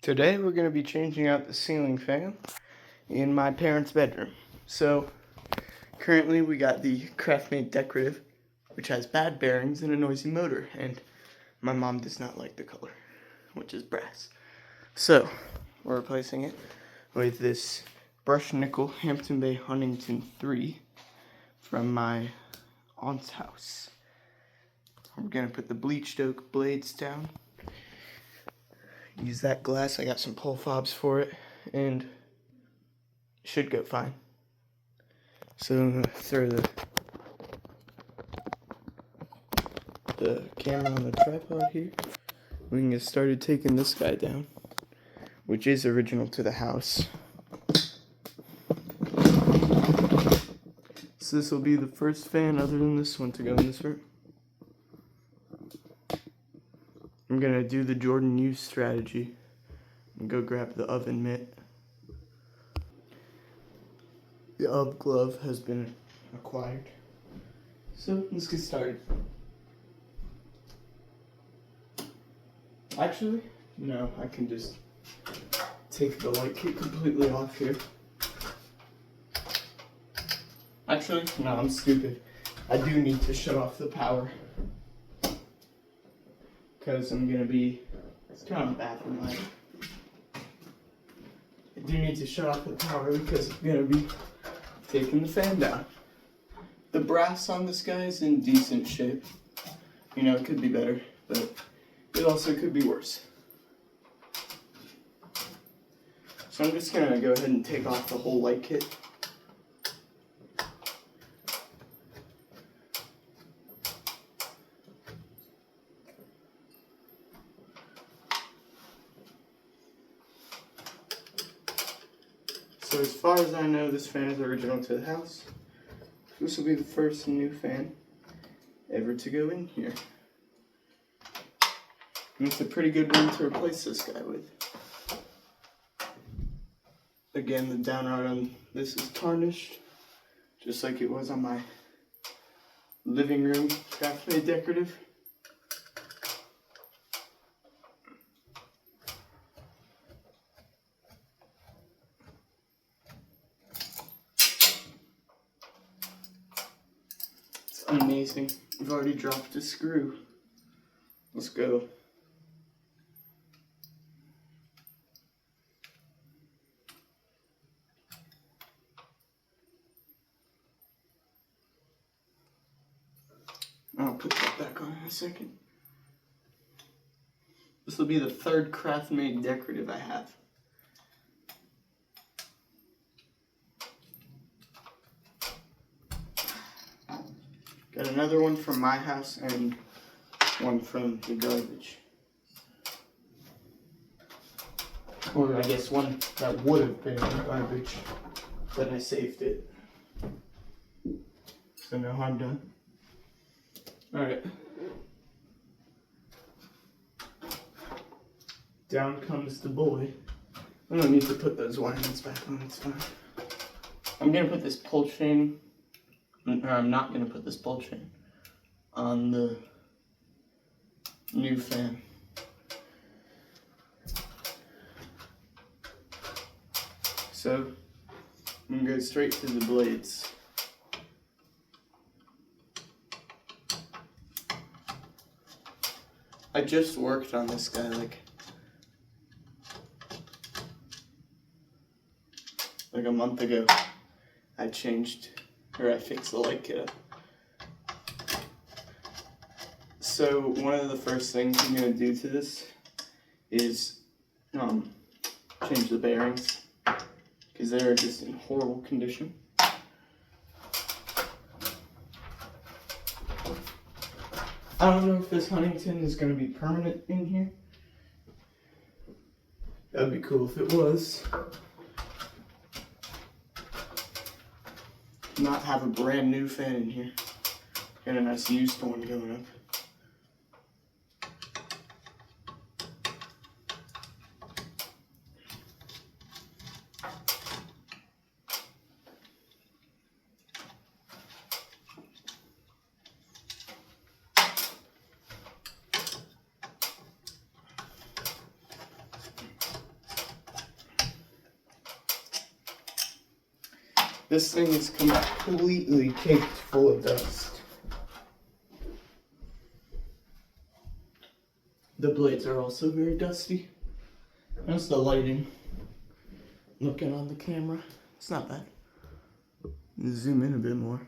Today we're going to be changing out the ceiling fan in my parents' bedroom. So currently we got the Craftmade Decorative, which has bad bearings and a noisy motor, and my mom does not like the color, which is brass. So we're replacing it with this brushed nickel Hampton Bay Huntington 3 from my aunt's house. We're going to put the bleached oak blades down. Use that glass. I got some pull fobs for it, and it should go fine. So I'm gonna throw the camera on the tripod here. We can get started taking this guy down, which is original to the house. So this will be the first fan other than this one to go in this room. I'm gonna do the Jordan use strategy and go grab the oven mitt. The UV glove has been acquired. So let's get started. Actually, no, I can just take the light kit completely off here. Actually, no, I'm stupid. I do need to shut off the power. Because I'm going to be, it's kind of bathroom light. I do need to shut off the power because I'm going to be taking the fan down. The brass on this guy is in decent shape. You know, it could be better, but it also could be worse. So I'm just going to go ahead and take off the whole light kit. So as far as I know, this fan is original to the house. This will be the first new fan ever to go in here. And it's a pretty good one to replace this guy with. Again, the downrod on this is tarnished, just like it was on my living room Craftmade Decorative. Amazing. We've already dropped a screw. Let's go. I'll put that back on in a second. This will be the third Craftmade Decorative I have. Got another one from my house and one from the garbage. Or I guess one that would have been in the garbage, but I saved it. So no harm done. Alright. Down comes the boy. I don't need to put those windings back on, it's fine. I'm gonna put this pull chain, or I'm not gonna put this pull chain on the new fan. So I'm gonna go straight to the blades. I just worked on this guy like a month ago. I fixed the light kit up. So one of the first things I'm gonna do to this is change the bearings because they're just in horrible condition. I don't know if this Huntington is going to be permanent in here. That'd be cool if it was. Not have a brand new fan in here. Got a nice used one going up. This thing is completely caked full of dust. The blades are also very dusty. That's the lighting. Looking on the camera, it's not bad. Zoom in a bit more.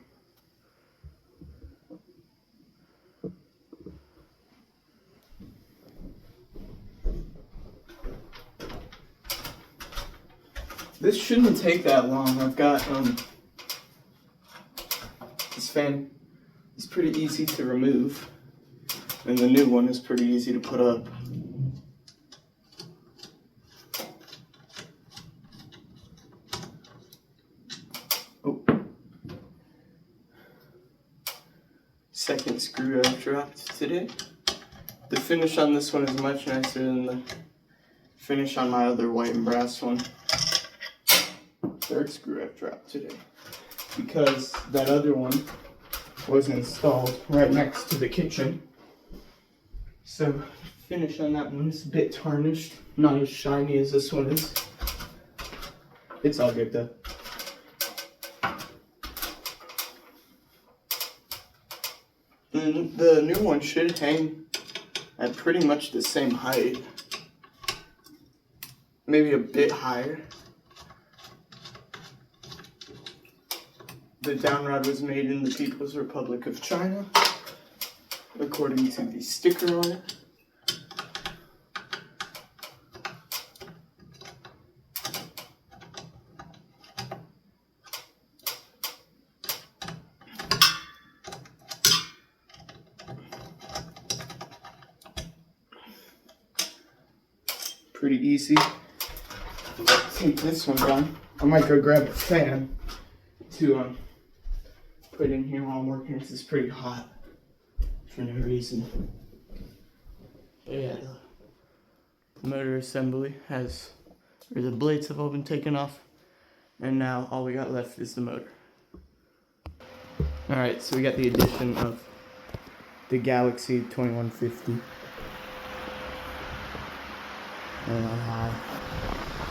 This shouldn't take that long. I've got this fan is pretty easy to remove, and the new one is pretty easy to put up. Oh. Second screw I've dropped today. The finish on this one is much nicer than the finish on my other white and brass one. Third screw I've dropped today, because that other one was installed right next to the kitchen. So finish on that one is a bit tarnished, not as shiny as this one is. It's all good though. The new one should hang at pretty much the same height, maybe a bit higher. The downrod was made in the People's Republic of China, according to the sticker on it. Pretty easy. Take this one down. I might go grab a fan to put in here while I'm working. This is pretty hot for no reason. But yeah, the motor assembly the blades have all been taken off, and now all we got left is the motor. Alright, so we got the addition of the Galaxy 2150.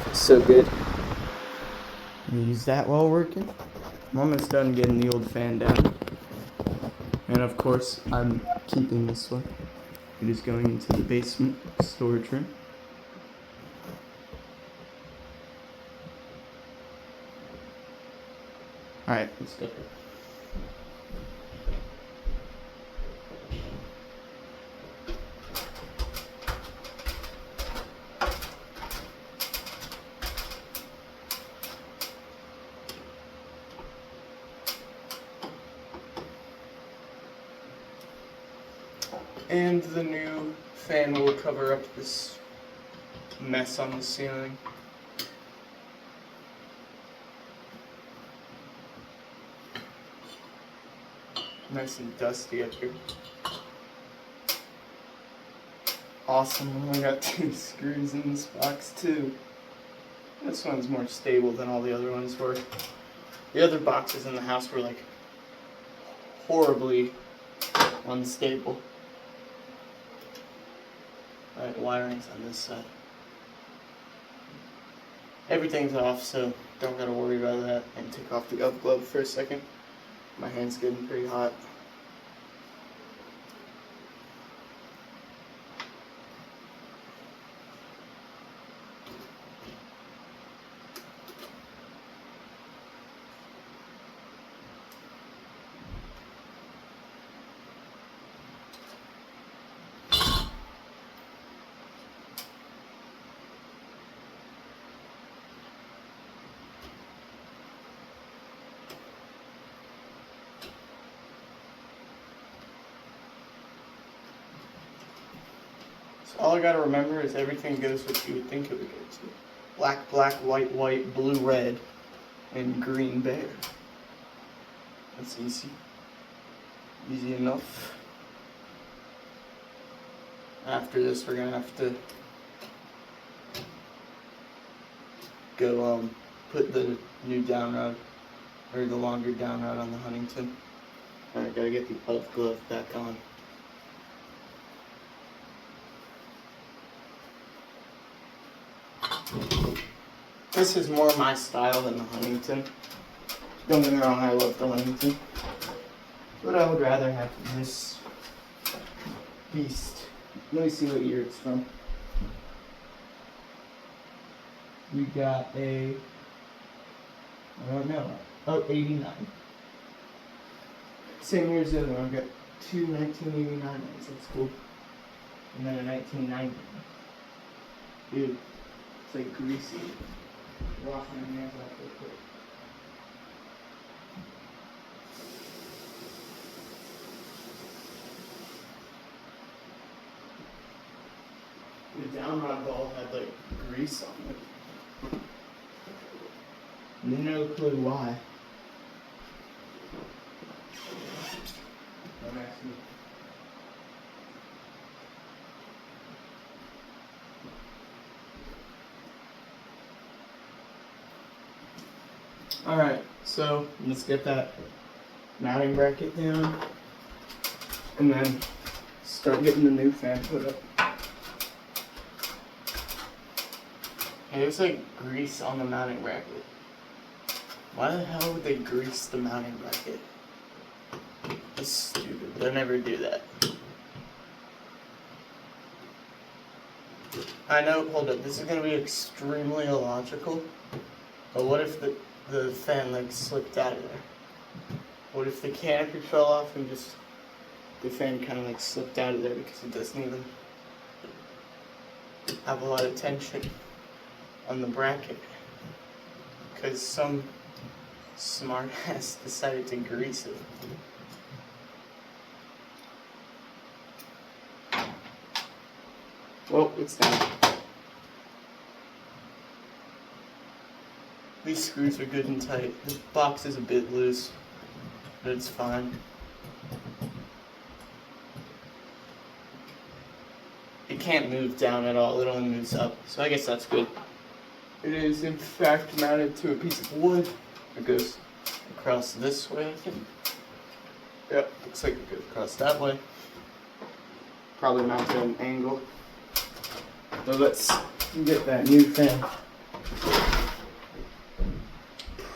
It's so good. Use that while working. I'm almost done getting the old fan down. And of course, I'm keeping this one. It is going into the basement storage room. Alright, let's go. And the new fan will cover up this mess on the ceiling. Nice and dusty up here. Awesome, I got 2 screws in this box too. This one's more stable than all the other ones were. The other boxes in the house were like horribly unstable. Alright, wiring's on this side. Everything's off, so don't gotta worry about that. And take off the glove glove for a second. My hand's getting pretty hot. So all I gotta remember is everything goes what you would think it would go to. Black, black, white, white, blue, red, and green bear. That's easy. Easy enough. After this, we're gonna have to go put the new downrod, or the longer downrod on the Huntington. Alright, gotta get the glove glove back on. This is more my style than the Huntington. Don't get me wrong, I love the Huntington, but I would rather have this beast. Let me see what year it's from. We got a, I don't know, oh, 89. Same year as the other one. I've got two 1989 ones, that's cool. And then a 1990. Dude, it's like greasy. Wash my hands off real quick. The downrod ball had like grease on it. No clue why. Don't ask me. Alright, so let's get that mounting bracket down and then start getting the new fan put up. Hey, there's like grease on the mounting bracket. Why the hell would they grease the mounting bracket? That's stupid. They'll never do that. I know, hold up, this is gonna be extremely illogical, but what if the fan like slipped out of there? What if the canopy fell off and just the fan kind of like slipped out of there because it doesn't even have a lot of tension on the bracket? Because some smart ass decided to grease it. Well, it's down. These screws are good and tight. The box is a bit loose, but it's fine. It can't move down at all, it only moves up, so I guess that's good. It is in fact mounted to a piece of wood. It goes across this way, I think. Yep, looks like it goes across that way. Probably mounted at an angle. So let's get that new fan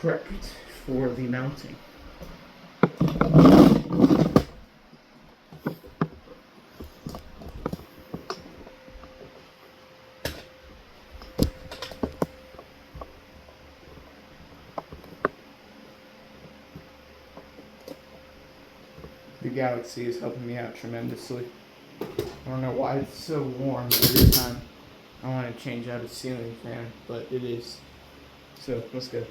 prepped for the mounting. The Galaxy is helping me out tremendously. I don't know why it's so warm every time I want to change out a ceiling fan, but it is. So let's go.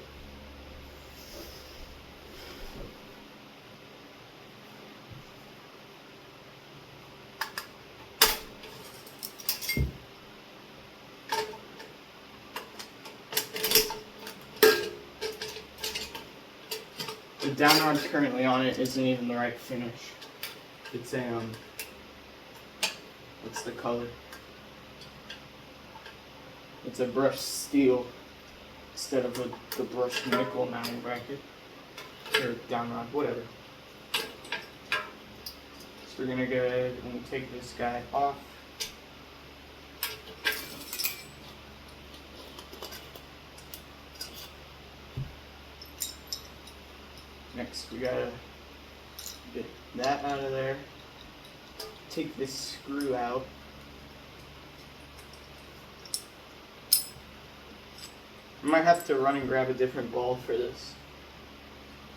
The downrod currently on it isn't even the right finish. It's a, what's the color? It's a brushed steel instead of the brushed nickel mounting bracket. Or downrod, whatever. So we're gonna go ahead and take this guy off. Next, we gotta get that out of there. Take this screw out. I might have to run and grab a different ball for this.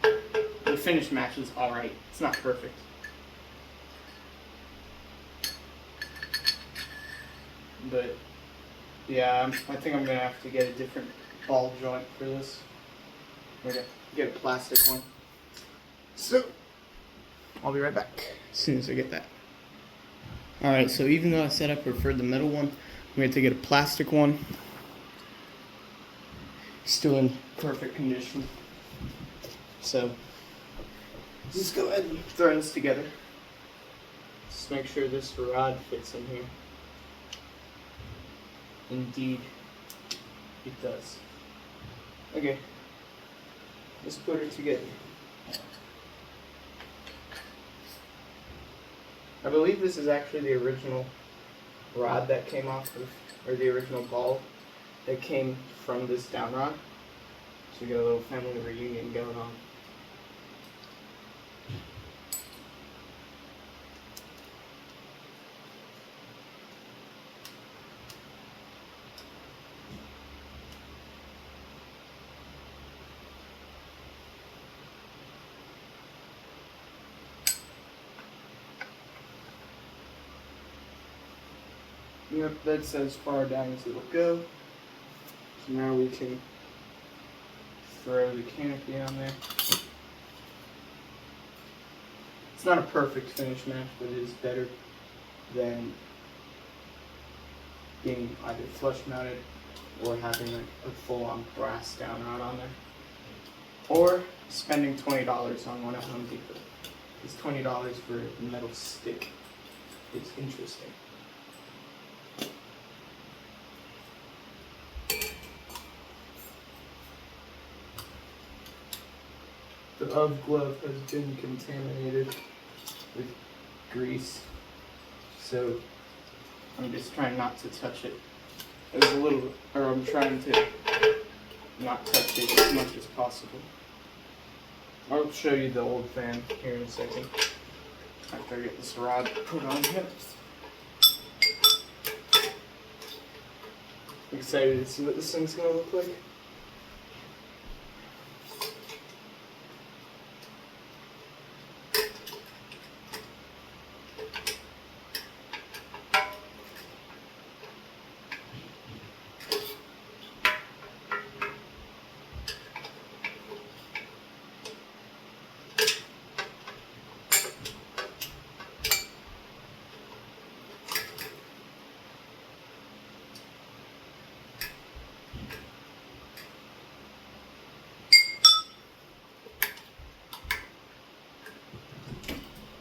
The finish match is alright. It's not perfect. But, yeah, I think I'm gonna have to get a different ball joint for this. Okay, get a plastic one. So, I'll be right back as soon as I get that. Alright, so even though I said I preferred the metal one, I'm going to get a plastic one. Still in perfect condition. So, just go ahead and throw this together. Just make sure this rod fits in here. Indeed, it does. Okay, let's put it together. I believe this is actually the original rod that came off of, or the original ball that came from this down rod. So we got a little family reunion going on. Yep, that's as far down as it'll go. So now we can throw the canopy on there. It's not a perfect finish match, but it is better than being either flush mounted or having like a full-on brass down rod on there. Or spending $20 on one at Home Depot. It's $20 for a metal stick. It's interesting. The UV glove has been contaminated with grease, so I'm just trying not to touch it I'm trying to not touch it as much as possible. I'll show you the old fan here in a second after I get this rod put on here. Excited to see what this thing's gonna look like.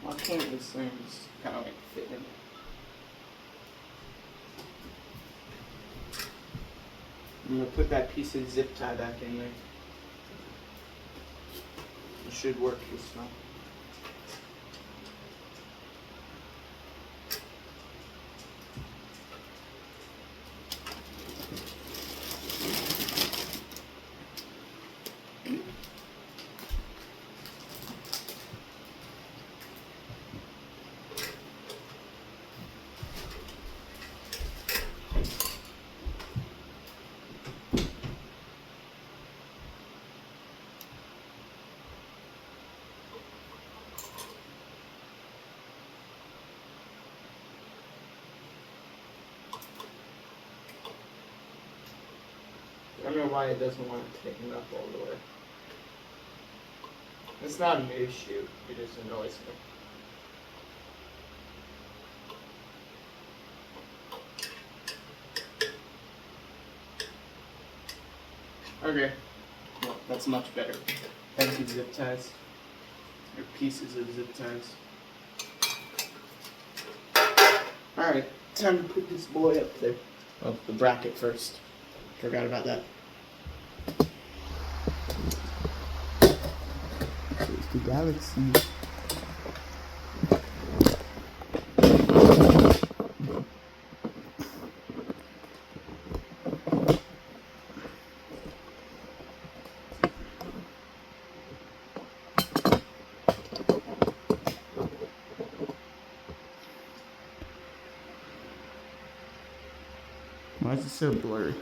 Why can't this thing just kind of like fit in? I'm gonna put that piece of zip tie back in there. It should work this time. I don't know why it doesn't want to tighten up all the way. It's not an issue, it just annoys me. Okay, well, that's much better. Thank you, zip ties. Or pieces of zip ties. Alright, time to put this boy up there. Oh, the bracket first. Forgot about that. Here's the galaxy. Why is it so blurry?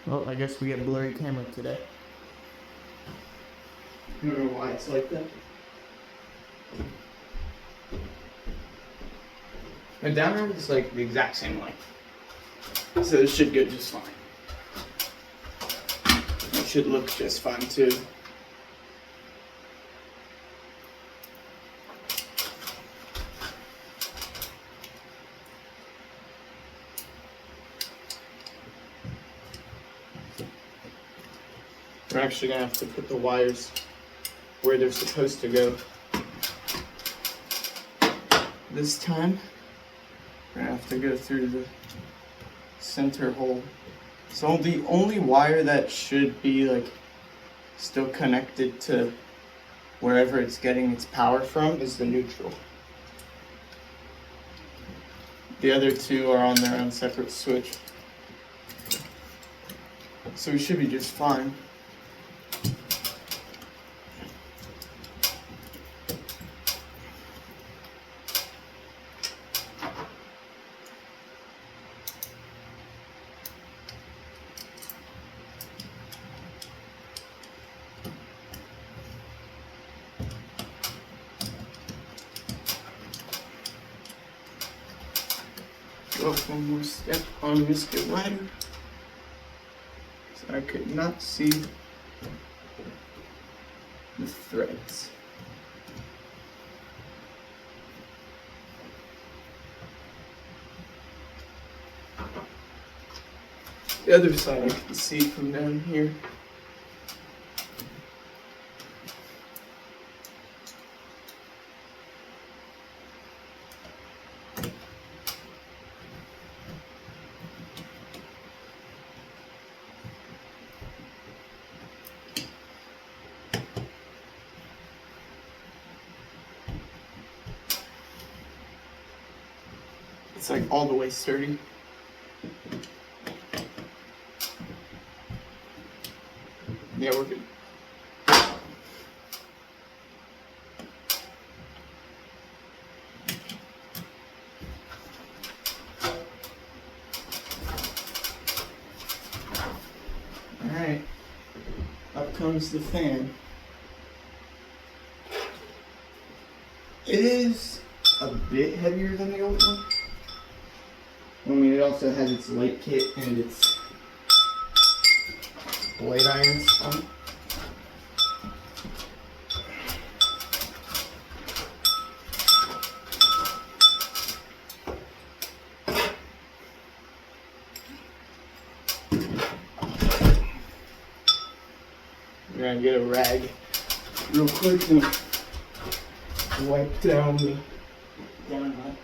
Well, I guess we get blurry camera today. I don't know why it's like that. My down rod is like the exact same length. So this should go just fine. It should look just fine too. We're actually going to have to put the wires where they're supposed to go. This time, we're going to have to go through the center hole. So the only wire that should be like still connected to wherever it's getting its power from is the neutral. The other two are on their own separate switch. So we should be just fine. Go up one more step on Mr. Ladder. So I could not see the threads. The other side I can see from down here. It's like all the way sturdy. Yeah, we're good. Alright, up comes the fan. It is a bit heavier than the old one. I mean, it also has its light kit and its blade irons on it. I'm gonna get a rag real quick and wipe down the downlight.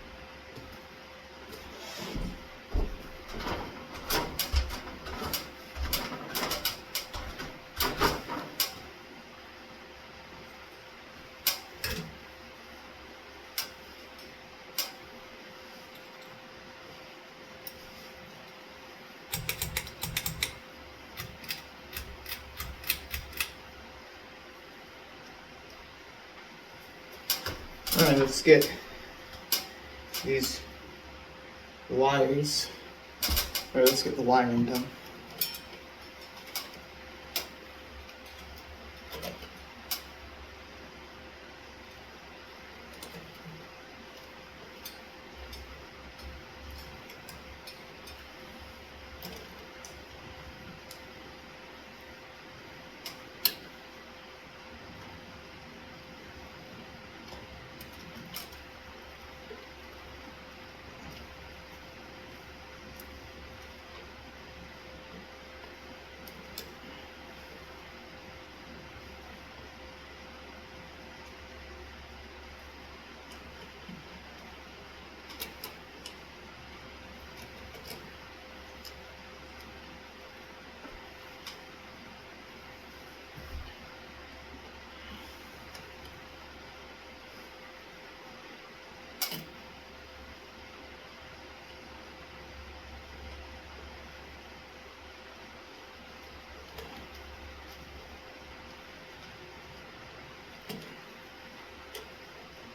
Alright, let's get these wires, or let's get the wiring done.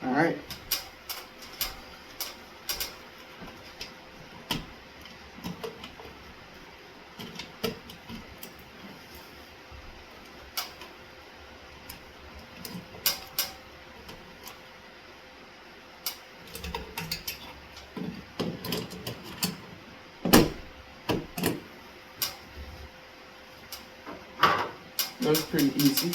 Alright. That was pretty easy.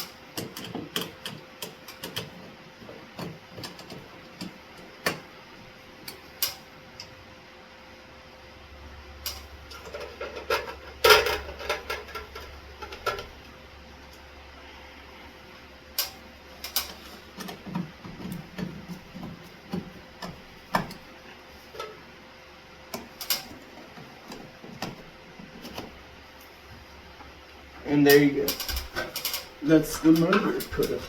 And there you go. That's the motor put up.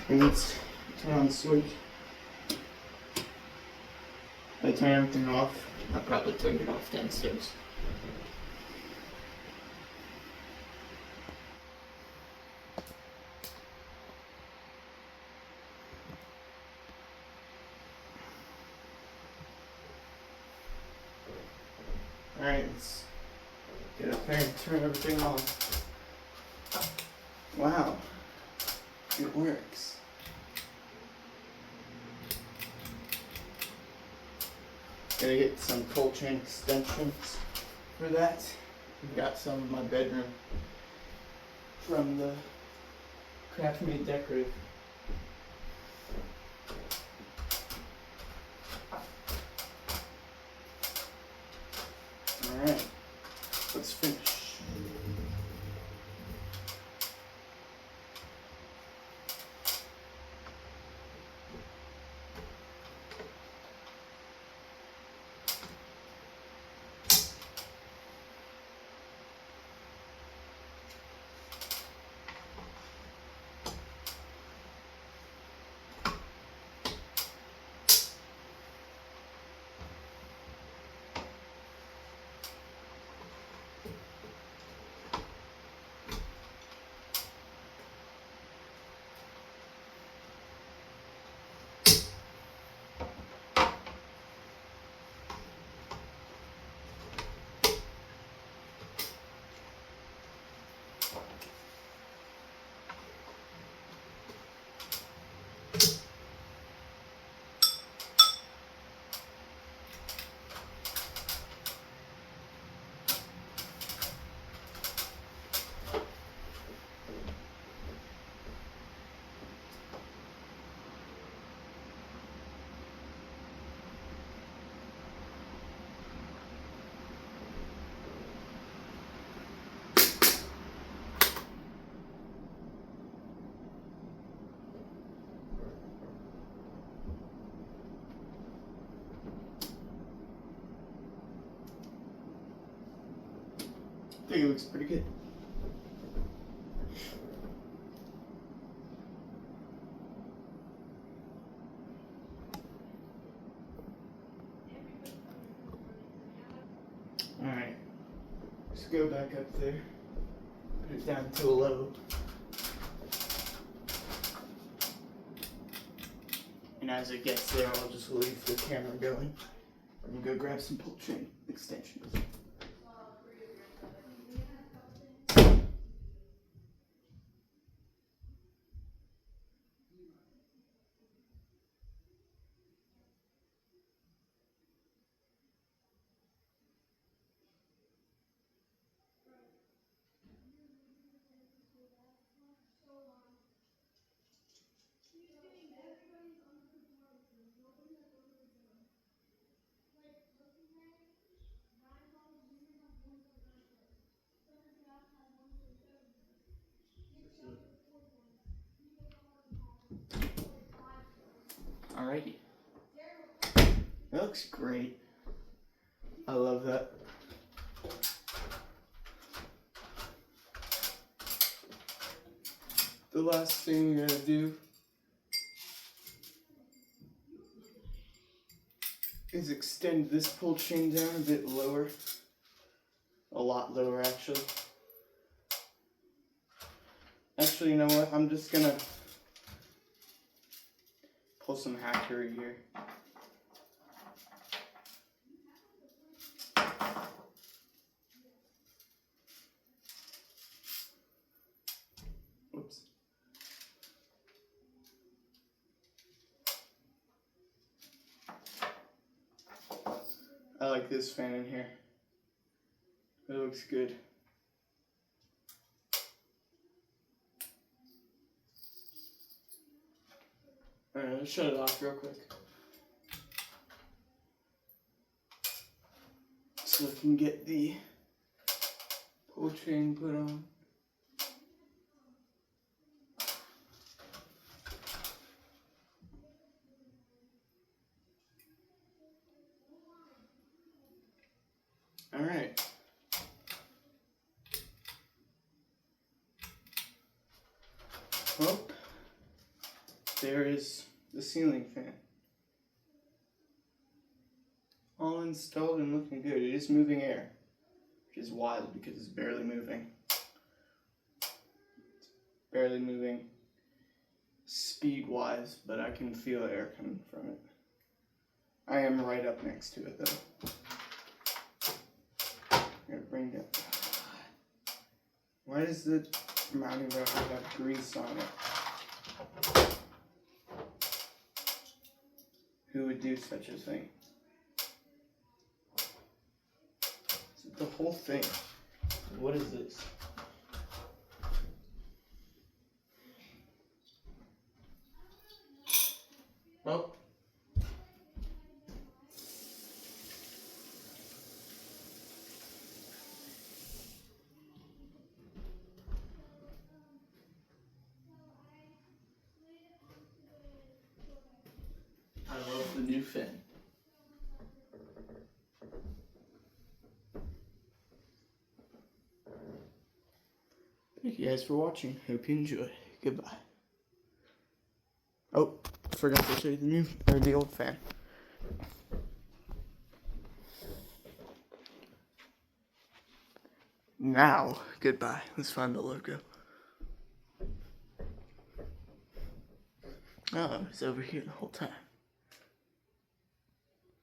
And let's turn on the switch. If I turn everything off, I'll probably turn it off downstairs. Alright, let's get up there and turn everything on. Wow, it works. Gonna get some pull chain extensions for that. Got some in my bedroom from the Craftmade Decorative. Alright, let's finish. I think it looks pretty good. Alright, let's go back up there, put it down to a low. And as it gets there, I'll just leave the camera going and go grab some pull chain extensions. Alrighty. That looks great. I love that. The last thing we're gonna do is extend this pull chain down a bit lower. A lot lower, actually. Actually, you know what? I'm just gonna pull some hackery here. Whoops. I like this fan in here. It looks good. Alright, let's shut it off real quick. So I can get the pull chain put on. Alright. Well, there is the ceiling fan. All installed and looking good. It is moving air, which is wild because it's barely moving. It's barely moving speed-wise, but I can feel air coming from it. I am right up next to it, though. I'm gonna bring that. Why does the mounting bracket have grease on it? Who would do such a thing? the whole thing. What is this? Oh. I love the new fan. Thank you guys for watching. Hope you enjoy. Goodbye. Oh, forgot to show you the old fan. Now, goodbye. Let's find the logo. Oh, it's over here the whole time.